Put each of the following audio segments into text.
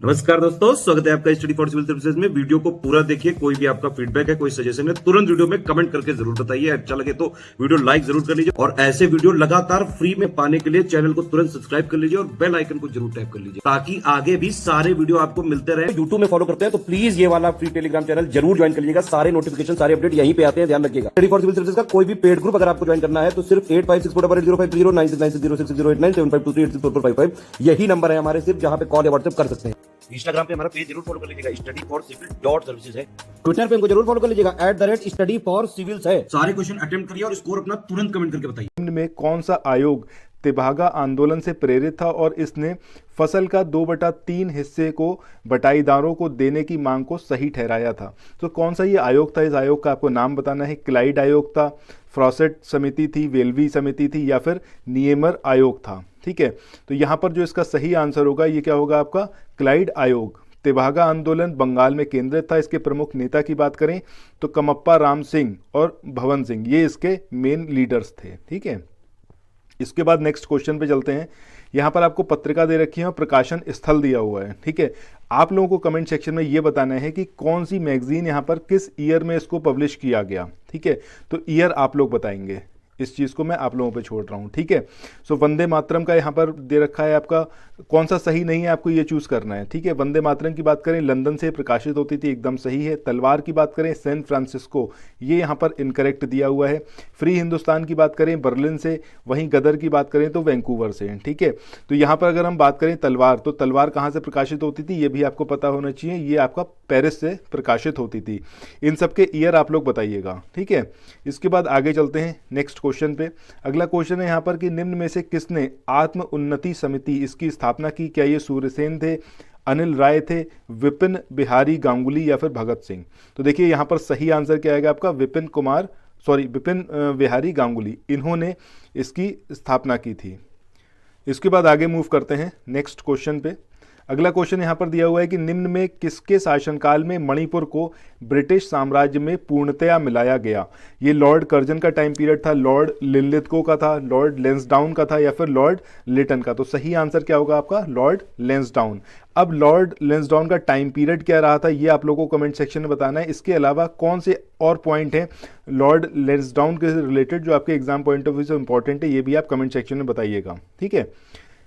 नमस्कार दोस्तों, स्वागत है आपका स्टडी फॉर सिविल सर्विसेज में। वीडियो को पूरा देखिए। कोई भी आपका फीडबैक है, कोई सजेशन है, तुरंत वीडियो में कमेंट करके जरूर बताइए। अच्छा लगे तो वीडियो लाइक जरूर कर लीजिए और ऐसे वीडियो लगातार फ्री में पाने के लिए चैनल को तुरंत सब्सक्राइब कर लीजिए और बेल आइकन को जरूर टैप कर लीजिए ताकि आगे भी सारे वीडियो आपको मिलते रहे। यूट्यूब में फॉलो करते हैं तो प्लीज ये वाला फ्री टेलीग्राम चैनल जरूर ज्वाइन कर लीजिएगा। सारे नोटिफिकेशन, सारे अपडेट यहीं पे आते हैं, ध्यान रखिएगा। स्टडी फॉर सिविल सर्विसेज का कोई भी पेड ग्रुप अगर आपको ज्वाइन करना है तो सिर्फ 85648805096960860894864455 यही नंबर है हमारे, सिर्फ जहां पे कॉल या व्हाट्सएप कर सकते हैं। इंस्टाग्राम पे हमारा पेज जरूर फॉलो कर लीजिएगा, स्टडी फॉर सिविल .सर्विसेज है। ट्विटर पे हमको जरूर फॉलो कर लीजिएगा, @study for civils है। सारे क्वेश्चन अटेम्प्ट करिए और स्कोर अपना तुरंत कमेंट करके बताइए। निम्न में कौन सा आयोग तेभागा आंदोलन से प्रेरित था और इसने फसल का 2/3 हिस्से को बटाईदारों को देने की मांग को सही ठहराया था? तो कौन सा ये आयोग था? इस आयोग का आपको नाम बताना है। क्लाइड आयोग था, फ्रॉसेट समिति थी, वेल्वी समिति थी या फिर नियमर आयोग था। ठीक है, तो यहाँ पर जो इसका सही आंसर होगा ये क्या होगा आपका? क्लाइड आयोग। तेभागा आंदोलन बंगाल में केंद्रित था। इसके प्रमुख नेता की बात करें तो कमप्पा राम सिंह और भवन सिंह, ये इसके मेन लीडर्स थे। ठीक है, इसके बाद नेक्स्ट क्वेश्चन पे चलते हैं। यहाँ पर आपको पत्रिका दे रखी है और प्रकाशन स्थल दिया हुआ है। ठीक है, आप लोगों को कमेंट सेक्शन में ये बताना है कि कौन सी मैगजीन यहाँ पर किस ईयर में इसको पब्लिश किया गया। ठीक है, तो ईयर आप लोग बताएंगे, इस चीज़ को मैं आप लोगों पे छोड़ रहा हूँ। ठीक है, सो वंदे मातरम का यहाँ पर दे रखा है आपका, कौन सा सही नहीं है आपको ये चूज़ करना है। ठीक है, वंदे मातरम की बात करें लंदन से प्रकाशित होती थी, एकदम सही है। तलवार की बात करें सैन फ्रांसिस्को, ये यहाँ पर इनकरेक्ट दिया हुआ है। फ्री हिंदुस्तान की बात करें बर्लिन से, वहीं गदर की बात करें तो वैंकूवर से। ठीक है, तो यहाँ पर अगर हम बात करें तलवार, तो तलवार कहाँ से प्रकाशित होती थी ये भी आपको पता होना चाहिए। ये आपका पेरिस से प्रकाशित होती थी। इन सब के ईयर आप लोग बताइएगा। ठीक है, इसके बाद आगे चलते हैं नेक्स्ट क्वेश्चन पे। अगला क्वेश्चन है यहाँ पर कि निम्न में से किसने आत्म उन्नति समिति इसकी स्थापना की? क्या ये सूर्यसेन थे, अनिल राय थे, विपिन बिहारी गांगुली या फिर भगत सिंह? तो देखिए यहाँ पर सही आंसर क्या आएगा आपका? विपिन बिहारी गांगुली, इन्होंने इसकी स्थापना की थी। इसके बाद आगे मूव करते हैं नेक्स्ट क्वेश्चन पे। अगला क्वेश्चन यहाँ पर दिया हुआ है कि निम्न में किसके शासनकाल में मणिपुर को ब्रिटिश साम्राज्य में पूर्णतया मिलाया गया? ये लॉर्ड कर्जन का टाइम पीरियड था, लॉर्ड लिनलिथगो का था, लॉर्ड लेंसडाउन का था या फिर लॉर्ड लिटन का? तो सही आंसर क्या होगा आपका? Lord Lansdowne. अब लॉर्ड लेंसडाउन का टाइम पीरियड क्या रहा था ये आप लोगों को कमेंट सेक्शन में बताना है। इसके अलावा कौन से और पॉइंट हैं लॉर्ड लेंसडाउन के रिलेटेड जो आपके एग्जाम पॉइंट ऑफ व्यू से इंपॉर्टेंट है, ये भी आप कमेंट सेक्शन में बताइएगा। ठीक है,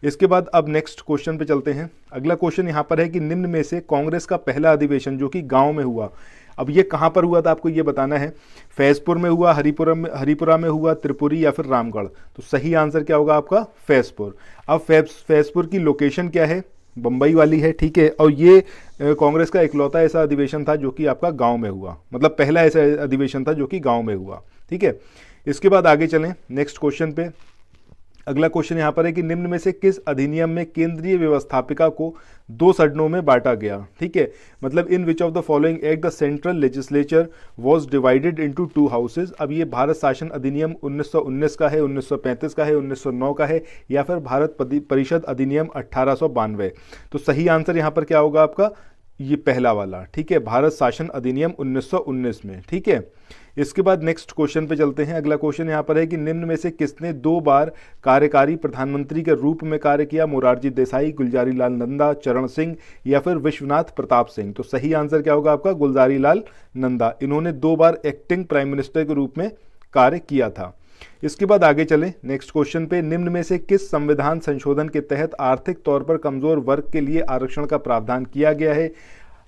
इसके बाद अब नेक्स्ट क्वेश्चन पे चलते हैं। अगला क्वेश्चन यहाँ पर है कि निम्न में से कांग्रेस का पहला अधिवेशन जो कि गांव में हुआ, अब ये कहाँ पर हुआ था आपको ये बताना है। फैजपुर में हुआ, हरिपुरा में हुआ, त्रिपुरी या फिर रामगढ़? तो सही आंसर क्या होगा आपका? फैजपुर। अब फैजपुर की लोकेशन क्या है? बम्बई वाली है। ठीक है, और ये कांग्रेस का इकलौता ऐसा अधिवेशन था जो कि आपका गांव में हुआ, मतलब पहला ऐसा अधिवेशन था जो कि गांव में हुआ। ठीक है, इसके बाद आगे चलें नेक्स्ट क्वेश्चन पे। अगला क्वेश्चन यहाँ पर है कि निम्न में से किस अधिनियम में केंद्रीय व्यवस्थापिका को 2 सदनों में बांटा गया? ठीक है, मतलब in which of the following act the central legislature was divided into 2 houses? अब ये भारत शासन अधिनियम 1919 का है, 1935 का है, 1909 का है या फिर भारत परिषद अधिनियम 1892? तो सही आंसर यहाँ पर क्या होगा आपका? ये पहला वाला। ठीक है, भारत शासन अधिनियम 1919 में। ठीक है, इसके बाद नेक्स्ट क्वेश्चन पे चलते हैं। अगला क्वेश्चन यहाँ पर है कि निम्न में से किसने 2 बार कार्यकारी प्रधानमंत्री के रूप में कार्य किया? मोरारजी देसाई, गुलजारी लाल नंदा, चरण सिंह या फिर विश्वनाथ प्रताप सिंह? तो सही आंसर क्या होगा आपका? गुलजारी लाल नंदा। इन्होंने 2 बार एक्टिंग प्राइम मिनिस्टर के रूप में कार्य किया था। इसके बाद आगे चलें नेक्स्ट क्वेश्चन पे। निम्न में से किस संविधान संशोधन के तहत आर्थिक तौर पर कमजोर वर्ग के लिए आरक्षण का प्रावधान किया गया है?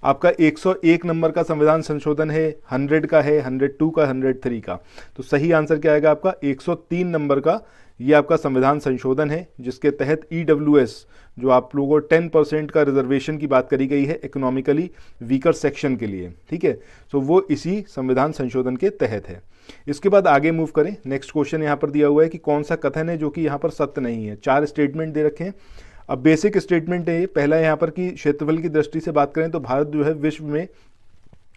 आपका 101 नंबर का संविधान संशोधन है, 100 का है, 102 का, 103 का? तो सही आंसर क्या आएगा आपका? 103 नंबर का ये आपका संविधान संशोधन है जिसके तहत EWS जो आप लोगों 10% का रिजर्वेशन की बात करी गई है इकोनॉमिकली वीकर सेक्शन के लिए। ठीक है, सो वो इसी संविधान संशोधन के तहत है। इसके बाद आगे मूव करें। नेक्स्ट क्वेश्चन यहाँ पर दिया हुआ है कि कौन सा कथन है जो कि यहाँ पर सत्य नहीं है? 4 स्टेटमेंट दे रखे हैं। अब बेसिक स्टेटमेंट है ये। पहला यहाँ पर कि क्षेत्रफल की दृष्टि से बात करें तो भारत जो है विश्व में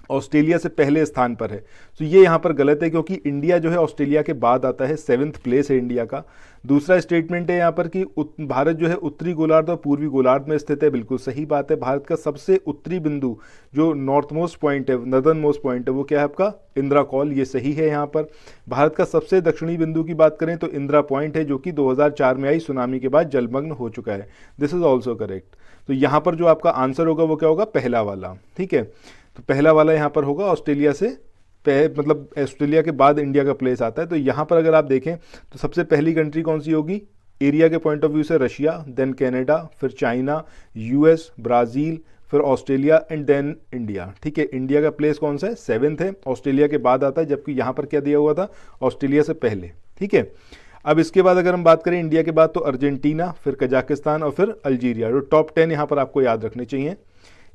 ऑस्ट्रेलिया से पहले स्थान पर है। तो ये यहाँ पर गलत है क्योंकि इंडिया जो है ऑस्ट्रेलिया के बाद आता है, 7th प्लेस है इंडिया का। दूसरा स्टेटमेंट है यहाँ पर कि भारत जो है उत्तरी गोलार्ध और पूर्वी गोलार्ध में स्थित है। बिल्कुल सही बात है। भारत का सबसे उत्तरी बिंदु जो नॉर्थ मोस्ट पॉइंट है, नदर्न मोस्ट पॉइंट है, वो क्या है आपका? इंदिरा कॉल, ये सही है। यहाँ पर भारत का सबसे दक्षिणी बिंदु की बात करें तो इंदिरा पॉइंट है जो कि 2004 में आई सुनामी के बाद जलमग्न हो चुका है। This is also correct. तो यहाँ पर जो आपका आंसर होगा वो क्या होगा, पहला वाला। ठीक है, तो पहला वाला यहाँ पर होगा। ऑस्ट्रेलिया से मतलब ऑस्ट्रेलिया के बाद इंडिया का प्लेस आता है। तो यहाँ पर अगर आप देखें तो सबसे पहली कंट्री कौन सी होगी एरिया के पॉइंट ऑफ व्यू से, रशिया, देन कनाडा, फिर चाइना, यूएस, ब्राज़ील, फिर ऑस्ट्रेलिया एंड देन इंडिया। ठीक है, इंडिया का प्लेस कौन सा है, 7th है, ऑस्ट्रेलिया के बाद आता है, जबकि यहाँ पर क्या दिया हुआ था, ऑस्ट्रेलिया से पहले। ठीक है, अब इसके बाद अगर हम बात करें इंडिया के बाद तो अर्जेंटीना, फिर कजाकिस्तान और फिर अल्जीरिया। तो टॉप 10 यहाँ पर आपको याद रखने चाहिए।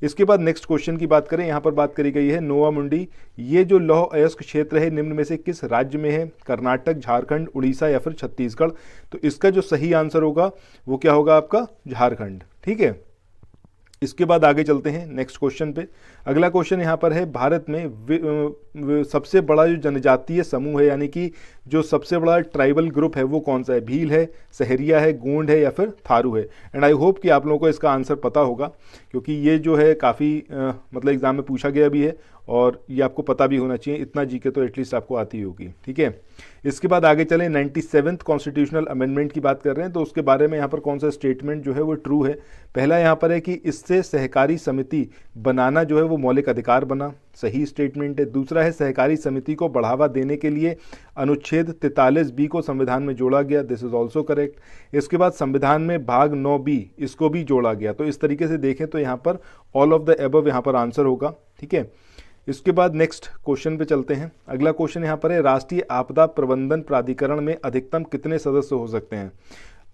इसके बाद नेक्स्ट क्वेश्चन की बात करें, यहाँ पर बात करी गई है नोवा मुंडी, ये जो लौह अयस्क क्षेत्र है निम्न में से किस राज्य में है, कर्नाटक, झारखंड, उड़ीसा या फिर छत्तीसगढ़। तो इसका जो सही आंसर होगा वो क्या होगा आपका, झारखंड। ठीक है, इसके बाद आगे चलते हैं नेक्स्ट क्वेश्चन पे। अगला क्वेश्चन यहाँ पर है, भारत में सबसे बड़ा जो जनजातीय समूह है, यानी कि जो सबसे बड़ा ट्राइबल ग्रुप है वो कौन सा है, भील है, सहरिया है, गोंड है या फिर थारू है। एंड आई होप कि आप लोगों को इसका आंसर पता होगा, क्योंकि ये जो है काफ़ी मतलब एग्जाम में पूछा गया भी है और ये आपको पता भी होना चाहिए, इतना जीके तो एटलीस्ट आपको आती होगी। ठीक है, इसके बाद आगे चलें, 97th कॉन्स्टिट्यूशनल अमेंडमेंट की बात कर रहे हैं। तो उसके बारे में यहाँ पर कौन सा स्टेटमेंट जो है वो ट्रू है। पहला यहाँ पर है कि इससे सहकारी समिति बनाना जो है वो मौलिक अधिकार बना, सही स्टेटमेंट है। दूसरा है सहकारी समिति को बढ़ावा देने के लिए अनुच्छेद 43B को संविधान में जोड़ा गया, दिस इज ऑल्सो करेक्ट। इसके बाद संविधान में भाग 9B इसको भी जोड़ा गया। तो इस तरीके से देखें तो यहाँ पर ऑल ऑफ द एबव यहाँ पर आंसर होगा। ठीक है, इसके बाद नेक्स्ट क्वेश्चन पे चलते हैं। अगला क्वेश्चन यहाँ पर है, राष्ट्रीय आपदा प्रबंधन प्राधिकरण में अधिकतम कितने सदस्य हो सकते हैं,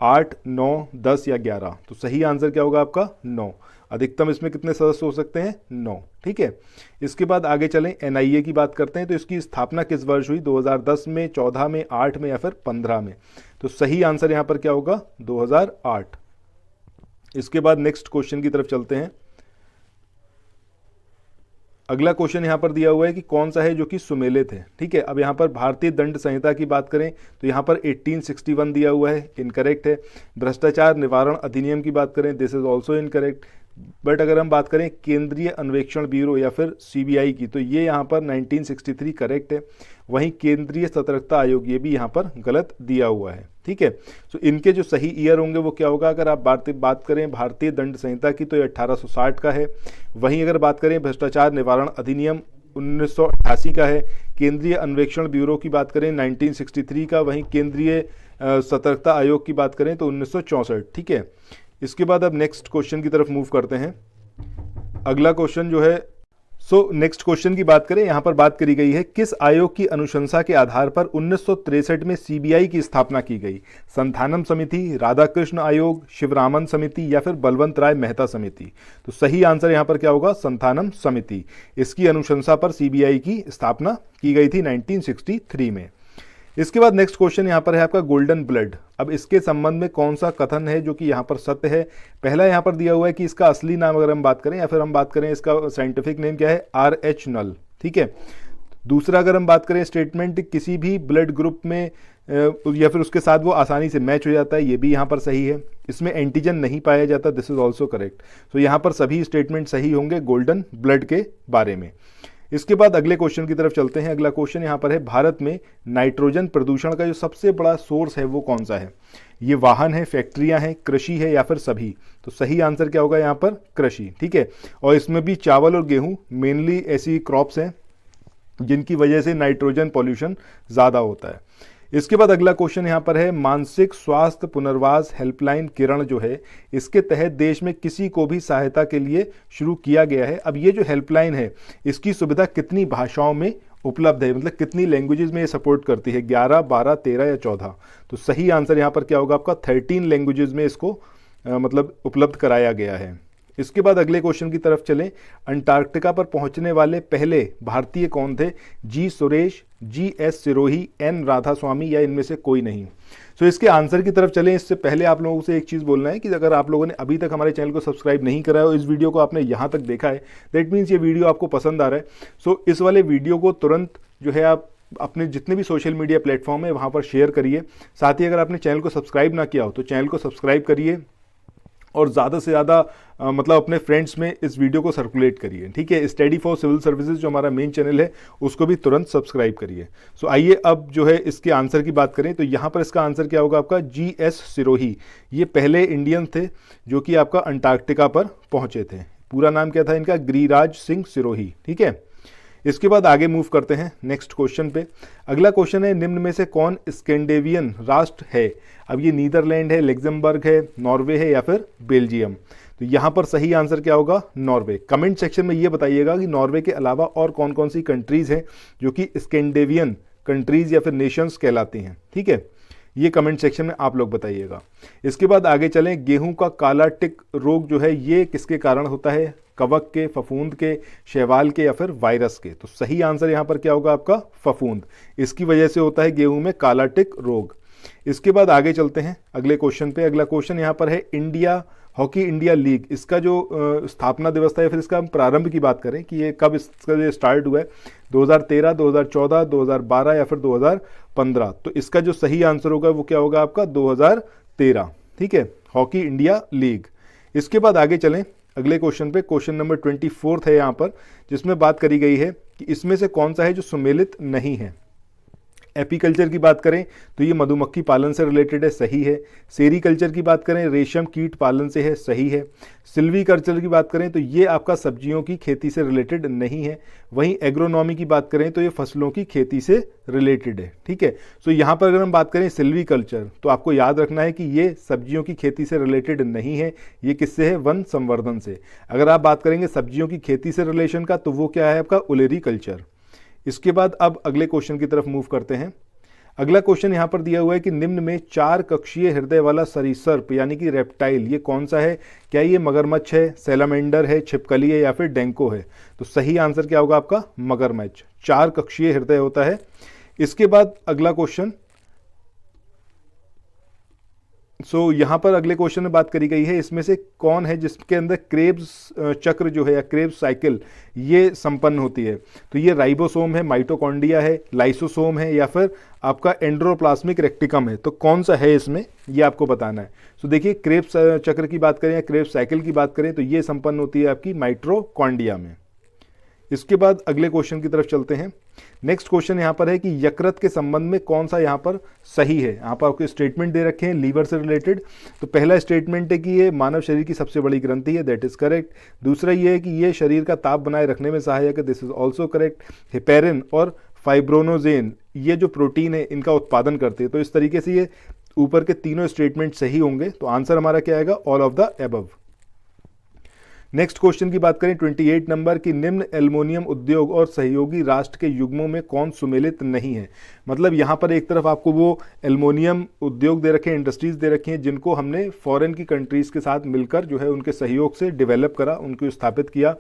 8, 9, 10 या 11। तो सही आंसर क्या होगा आपका, 9। अधिकतम इसमें कितने सदस्य हो सकते हैं, 9। ठीक है, इसके बाद आगे चलें, एनआईए की बात करते हैं। तो इसकी स्थापना किस वर्ष हुई, 2010 में, 14 में, 8 में या फिर 15 में। तो सही आंसर यहाँ पर क्या होगा, 2008। इसके बाद नेक्स्ट क्वेश्चन की तरफ चलते हैं। अगला क्वेश्चन यहाँ पर दिया हुआ है कि कौन सा है जो कि सुमेलित है। ठीक है, अब यहाँ पर भारतीय दंड संहिता की बात करें तो यहाँ पर 1861 दिया हुआ है, इनकरेक्ट है। भ्रष्टाचार निवारण अधिनियम की बात करें, this is also incorrect. But अगर हम बात करें केंद्रीय अन्वेषण ब्यूरो या फिर सीबीआई की, तो ये यहाँ पर 1963 करेक्ट है। वहीं केंद्रीय सतर्कता आयोग ये भी यहाँ पर गलत दिया हुआ है। ठीक है, तो इनके जो सही ईयर होंगे वो क्या होगा, अगर आप बात करें भारतीय दंड संहिता की तो ये 1860 का है। वहीं अगर बात करें भ्रष्टाचार निवारण अधिनियम 1988 का है। केंद्रीय अन्वेषण ब्यूरो की बात करें 1963 का। वहीं केंद्रीय सतर्कता आयोग की बात करें तो 1964। ठीक है, इसके बाद अब नेक्स्ट क्वेश्चन की तरफ मूव करते हैं। अगला क्वेश्चन जो है, नेक्स्ट क्वेश्चन की बात करें, यहां पर बात करी गई है किस आयोग की अनुशंसा के आधार पर 1963 में सीबीआई की स्थापना की गई, संथानम समिति, राधाकृष्ण आयोग, शिवरामन समिति या फिर बलवंत राय मेहता समिति। तो सही आंसर यहां पर क्या होगा, संथानम समिति। इसकी अनुशंसा पर सीबीआई की स्थापना की गई थी 1963 में। इसके बाद नेक्स्ट क्वेश्चन यहाँ पर है आपका गोल्डन ब्लड। अब इसके संबंध में कौन सा कथन है जो कि यहाँ पर सत्य है। पहला यहाँ पर दिया हुआ है कि इसका असली नाम अगर हम बात करें या फिर हम बात करें इसका साइंटिफिक नेम क्या है, RH नल। ठीक है, दूसरा अगर हम बात करें स्टेटमेंट किसी भी ब्लड ग्रुप में या फिर उसके साथ वो आसानी से मैच हो जाता है, ये भी यहाँ पर सही है। इसमें एंटीजन नहीं पाया जाता, दिस इज ऑल्सो करेक्ट। तो यहाँ पर सभी स्टेटमेंट सही होंगे गोल्डन ब्लड के बारे में। इसके बाद अगले क्वेश्चन की तरफ चलते हैं। अगला क्वेश्चन यहाँ पर है, भारत में नाइट्रोजन प्रदूषण का जो सबसे बड़ा सोर्स है वो कौन सा है। ये वाहन है, फैक्ट्रियां हैं, कृषि है या फिर सभी। तो सही आंसर क्या होगा यहाँ पर, कृषि। ठीक है, और इसमें भी चावल और गेहूं मेनली ऐसी क्रॉप्स हैं जिनकी वजह से नाइट्रोजन पॉल्यूशन ज़्यादा होता है। इसके बाद अगला क्वेश्चन यहाँ पर है, मानसिक स्वास्थ्य पुनर्वास हेल्पलाइन किरण जो है, इसके तहत देश में किसी को भी सहायता के लिए शुरू किया गया है। अब ये जो हेल्पलाइन है इसकी सुविधा कितनी भाषाओं में उपलब्ध है, मतलब कितनी लैंग्वेजेस में ये सपोर्ट करती है, 11, 12, 13 या 14। तो सही आंसर यहाँ पर क्या होगा आपका, 13 लैंग्वेजेस में इसको मतलब उपलब्ध कराया गया है। इसके बाद अगले क्वेश्चन की तरफ चलें। अंटार्कटिका पर पहुंचने वाले पहले भारतीय कौन थे, जी सुरेश, GS सिरोही, N राधास्वामी या इनमें से कोई नहीं। तो इसके आंसर की तरफ चलें इससे पहले आप लोगों से एक चीज़ बोलना है कि अगर आप लोगों ने अभी तक हमारे चैनल को सब्सक्राइब नहीं करा है और इस वीडियो को आपने यहाँ तक देखा है, दैट मीन्स ये वीडियो आपको पसंद आ रहा है। सो इस वाले वीडियो को तुरंत जो है आप अपने जितने भी सोशल मीडिया प्लेटफॉर्म है वहाँ पर शेयर करिए। साथ ही अगर आपने चैनल को सब्सक्राइब ना किया हो तो चैनल को सब्सक्राइब करिए और ज़्यादा से ज़्यादा मतलब अपने फ्रेंड्स में इस वीडियो को सर्कुलेट करिए, ठीक है। स्टडी फॉर सिविल सर्विसेज जो हमारा मेन चैनल है उसको भी तुरंत सब्सक्राइब करिए। सो आइए अब जो है इसके आंसर की बात करें, तो यहाँ पर इसका आंसर क्या होगा आपका GS सिरोही। ये पहले इंडियन थे जो कि आपका अंटार्कटिका पर पहुँचे थे। पूरा नाम क्या था इनका? गिरिराज सिंह सिरोही, ठीक है। इसके बाद आगे मूव करते हैं नेक्स्ट क्वेश्चन पे। अगला क्वेश्चन है, निम्न में से कौन स्कैंडिनेवियन राष्ट्र है? अब ये नीदरलैंड है, लग्जमबर्ग है, नॉर्वे है या फिर बेल्जियम? तो यहाँ पर सही आंसर क्या होगा? नॉर्वे। कमेंट सेक्शन में ये बताइएगा कि नॉर्वे के अलावा और कौन कौन सी कंट्रीज हैं जो कि स्कैंडिनेवियन कंट्रीज या फिर नेशंस कहलाती हैं, ठीक है। ये कमेंट सेक्शन में आप लोग बताइएगा। इसके बाद आगे चलें, गेहूं का काला टिक रोग जो है ये किसके कारण होता है? कवक के, फफूंद के, शैवाल के या फिर वायरस के? तो सही आंसर यहाँ पर क्या होगा आपका? फफूंद। इसकी वजह से होता है गेहूं में काला टिक रोग। इसके बाद आगे चलते हैं अगले क्वेश्चन पे। अगला क्वेश्चन यहाँ पर है, इंडिया हॉकी इंडिया लीग, इसका जो स्थापना दिवस था या फिर इसका हम प्रारंभ की बात करें कि ये कब इसका जो स्टार्ट हुआ है, 2013, 2014, 2012 या फिर 2015? तो इसका जो सही आंसर होगा वो क्या होगा आपका? 2013, ठीक है, हॉकी इंडिया लीग। इसके बाद आगे चलें अगले क्वेश्चन पे। क्वेश्चन नंबर 24 है यहाँ पर, जिसमें बात करी गई है कि इसमें से कौन सा है जो सुमेलित नहीं है। एपीकल्चर की बात करें तो ये मधुमक्खी पालन से रिलेटेड है, सही है। सेरीकल्चर की बात करें रेशम कीट पालन से है, सही है। सिल्वीकल्चर की बात करें तो ये आपका सब्जियों की खेती से रिलेटेड नहीं है। वहीं एग्रोनॉमी की बात करें तो ये फसलों की खेती से रिलेटेड है, ठीक है। सो यहाँ पर अगर हम बात करें सिल्वीकल्चर तो आपको याद रखना है कि ये सब्जियों की खेती से रिलेटेड नहीं है, ये किससे है? वन संवर्धन से। अगर आप बात करेंगे सब्जियों की खेती से रिलेशन का तो वो क्या है आपका? ओलेरीकल्चर। इसके बाद अब अगले क्वेश्चन की तरफ मूव करते हैं। अगला क्वेश्चन यहाँ पर दिया हुआ है कि निम्न में 4 कक्षीय हृदय वाला सरीसर्प यानी कि रेप्टाइल ये कौन सा है? क्या ये मगरमच्छ है, सैलामेंडर है, छिपकली है या फिर डेंको है? तो सही आंसर क्या होगा आपका? मगरमच्छ। 4 कक्षीय हृदय होता है। इसके बाद अगला क्वेश्चन, यहाँ पर अगले क्वेश्चन में बात करी गई है, इसमें से कौन है जिसके अंदर क्रेब्स चक्र जो है या क्रेब्स साइकिल ये संपन्न होती है? तो ये राइबोसोम है, माइटोकॉन्ड्रिया है, लाइसोसोम है या फिर आपका एंड्रोप्लाज्मिक रेक्टिकम है? तो कौन सा है इसमें, ये आपको बताना है। देखिए क्रेब्स चक्र की बात करें या क्रेब्स साइकिल की बात करें तो ये संपन्न होती है आपकी माइटोकॉन्ड्रिया में। इसके बाद अगले क्वेश्चन की तरफ चलते हैं। नेक्स्ट क्वेश्चन यहाँ पर है कि यकृत के संबंध में कौन सा यहाँ पर सही है? यहाँ पर आपको स्टेटमेंट दे रखे हैं लीवर से रिलेटेड। तो पहला स्टेटमेंट है कि ये मानव शरीर की सबसे बड़ी ग्रंथि है, दैट इज करेक्ट। दूसरा ये है कि ये शरीर का ताप बनाए रखने में सहायक है, this is also correct. Heparin और फाइब्रोनोजेन ये जो प्रोटीन है इनका उत्पादन करते हैं। तो इस तरीके से ये ऊपर के तीनों स्टेटमेंट सही होंगे। तो आंसर हमारा क्या आएगा? All of the above. Next question की बात करें 28 नंबर की, निम्न एल्युमिनियम उद्योग और सहयोगी राष्ट्र के युग्मों में कौन सुमेलित नहीं है? मतलब यहाँ पर एक तरफ आपको वो एल्युमिनियम उद्योग दे रखे हैं, इंडस्ट्रीज दे रखी हैं जिनको हमने फॉरेन की कंट्रीज के साथ मिलकर जो है उनके सहयोग से डेवलप करा, उनको स्थापित किया।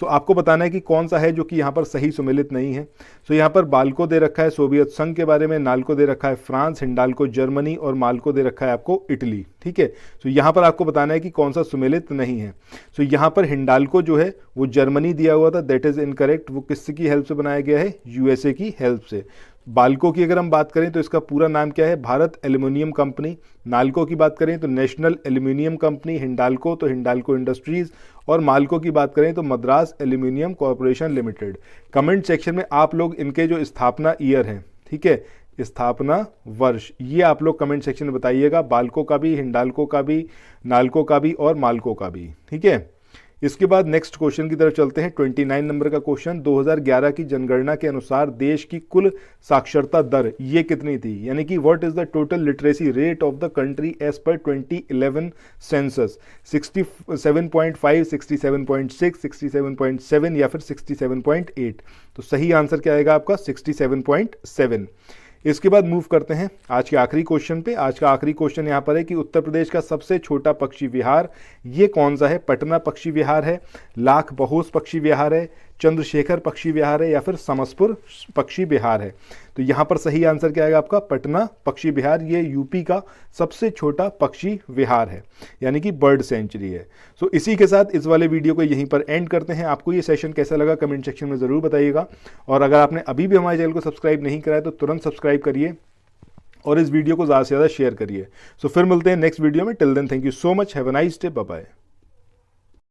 सो आपको बताना है कि कौन सा है जो कि यहाँ पर सही सुमेलित नहीं है। सो यहाँ पर बाल्को दे रखा है सोवियत संघ के बारे में, नाल्को दे रखा है फ्रांस, हिंडाल्को जर्मनी और माल्को दे रखा है आपको इटली, ठीक है। सो यहाँ पर आपको बताना है कि कौन सा सुमेलित नहीं है। सो यहाँ पर हिंडाल्को जो है वो जर्मनी दिया हुआ था, दैट इज इनकरेक्ट। वो किसकी हेल्प से बनाया गया है? यूएसए की हेल्प से। बाल्को की अगर हम बात करें तो इसका पूरा नाम क्या है? Bharat aluminium company. नाल्को की बात करें तो नेशनल एल्युमिनियम कंपनी। हिंडाल्को तो हिंडाल्को इंडस्ट्रीज। और माल्को की बात करें तो Madras aluminium corporation limited. Comment section में आप लोग इनके जो स्थापना ईयर हैं, ठीक है, स्थापना वर्ष, ये आप लोग कमेंट सेक्शन में बताइएगा। बाल्को का भी, हिंडाल्को का भी, नाल्को का भी और माल्को का भी, ठीक है। इसके बाद नेक्स्ट क्वेश्चन की तरफ चलते हैं। 29 नंबर का क्वेश्चन, 2011 की जनगणना के अनुसार देश की कुल साक्षरता दर ये कितनी थी? यानी कि what is the total literacy rate of the country as per 2011 census? 67.5, 67.6, 67.7 या फिर 67.8? तो सही आंसर क्या आएगा आपका? 67.7। इसके बाद मूव करते हैं आज के आखिरी क्वेश्चन पे। आज का आखिरी क्वेश्चन यहाँ पर है कि उत्तर प्रदेश का सबसे छोटा पक्षी विहार ये कौन सा है? पटना पक्षी विहार है, लाख बहोस पक्षी विहार है, चंद्रशेखर पक्षी विहार है या फिर समसपुर पक्षी विहार है? तो यहाँ पर सही आंसर क्या आएगा आपका? पटना पक्षी विहार। ये यूपी का सबसे छोटा पक्षी विहार है, यानी कि बर्ड सेंचुरी है। सो इसी के साथ इस वाले वीडियो को यहीं पर एंड करते हैं। आपको ये सेशन कैसा लगा कमेंट सेक्शन में ज़रूर बताइएगा। और अगर आपने अभी भी हमारे चैनल को सब्सक्राइब नहीं करा है तो तुरंत सब्सक्राइब करिए और इस वीडियो को ज़्यादा से ज़्यादा शेयर करिए। सो फिर मिलते हैं नेक्स्ट वीडियो में। Till then thank you so much, have a nice day, bye bye.